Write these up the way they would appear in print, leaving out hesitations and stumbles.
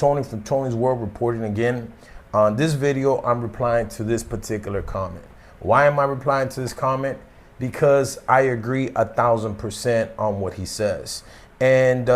Tony from Tony's World reporting again. On this video, I'm replying to this particular comment. Why am I replying to this comment? Because I agree 1,000% on what he says. And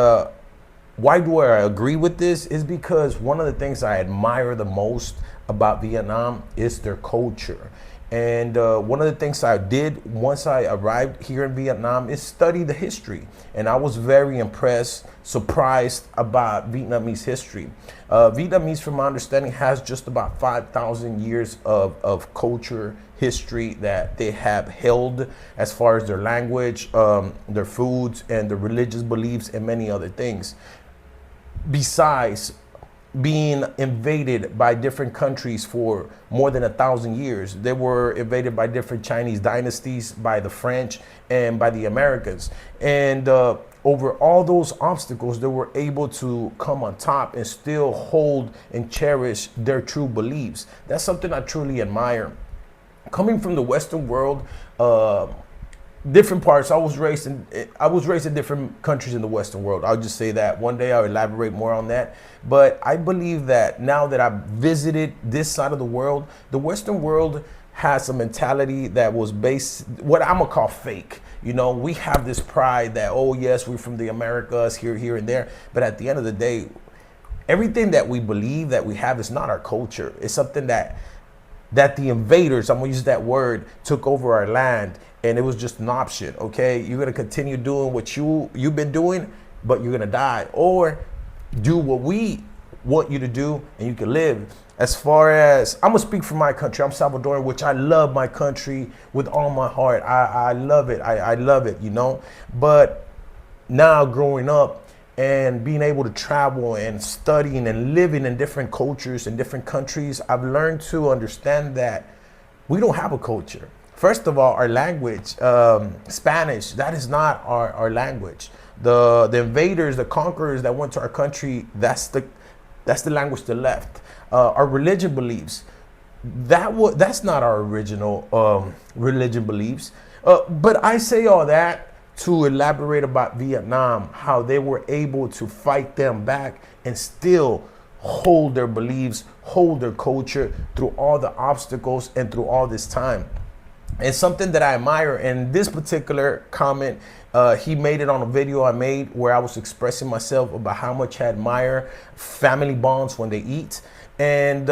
why do I agree with this? Is because one of the things I admire the most about Vietnam is their culture. And one of the things I did once I arrived here in Vietnam is study the history. And I was very impressed, surprised about Vietnamese history. Vietnamese, from my understanding, has just about 5,000 years of culture, history that they have held as far as their language, their foods, and their religious beliefs, and many other things. Besides being invaded by different countries for more than 1,000 years. They were invaded by different Chinese dynasties, by the French, and by the Americans. And over all those obstacles, they were able to come on top and still hold and cherish their true beliefs. That's something I truly admire. Coming from the Western world, different parts. I was raised in different countries in the Western world. I'll just say that. One day I'll elaborate more on that. But I believe that now that I've visited this side of the world, the Western world has a mentality that was based, what I'm gonna call fake. You know, we have this pride that, oh yes, we're from the Americas, here and there. But at the end of the day, everything that we believe that we have is not our culture. It's something that the invaders, I'm gonna use that word, took over our land, and it was just an option. Okay, you're gonna continue doing what you've been doing, but you're gonna die, or do what we want you to do and you can live. As far as, I'm gonna speak for my country. I'm Salvadoran, which I love my country with all my heart. I love it. I love it, you know. But now growing up and being able to travel and studying and living in different cultures and different countries, I've learned to understand that we don't have a culture. First of all, our language, Spanish, that is not our language. The invaders, the conquerors that went to our country, that's the language they left. Our religion beliefs, that's not our original religion beliefs. But I say all that to elaborate about Vietnam, how they were able to fight them back and still hold their beliefs, hold their culture through all the obstacles and through all this time. And something that I admire, and this particular comment, he made it on a video I made where I was expressing myself about how much I admire family bonds when they eat. And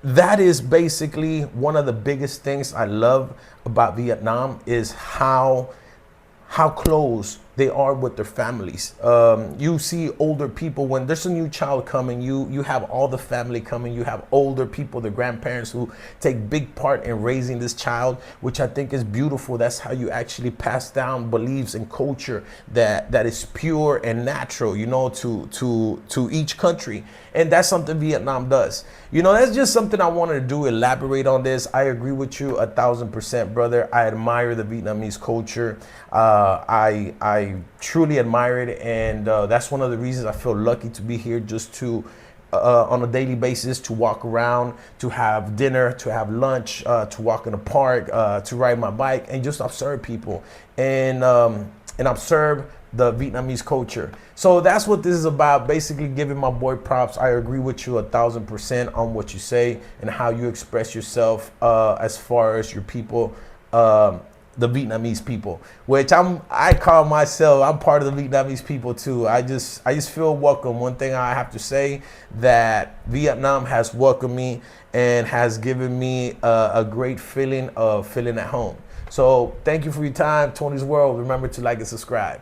that is basically one of the biggest things I love about Vietnam, is how close they are with their families. You see older people, when there's a new child coming, you have all the family coming, you have older people, the grandparents, who take big part in raising this child, which I think is beautiful. That's how you actually pass down beliefs and culture that is pure and natural, you know, to each country. And that's something Vietnam does. You know, that's just something I wanted to do, elaborate on this. I agree with you 1,000%, brother. I admire the Vietnamese culture. I truly admire it, and that's one of the reasons I feel lucky to be here, just to on a daily basis, to walk around, to have dinner, to have lunch, to walk in the park, to ride my bike, and just observe people and observe the Vietnamese culture. So that's what this is about, basically giving my boy props. I agree with you 1,000% on what you say and how you express yourself as far as your people, the Vietnamese people, which I call myself, I'm part of the Vietnamese people too. I just feel welcome. One thing I have to say, that Vietnam has welcomed me and has given me a great feeling of feeling at home. So thank you for your time. Tony's World. Remember to like and subscribe.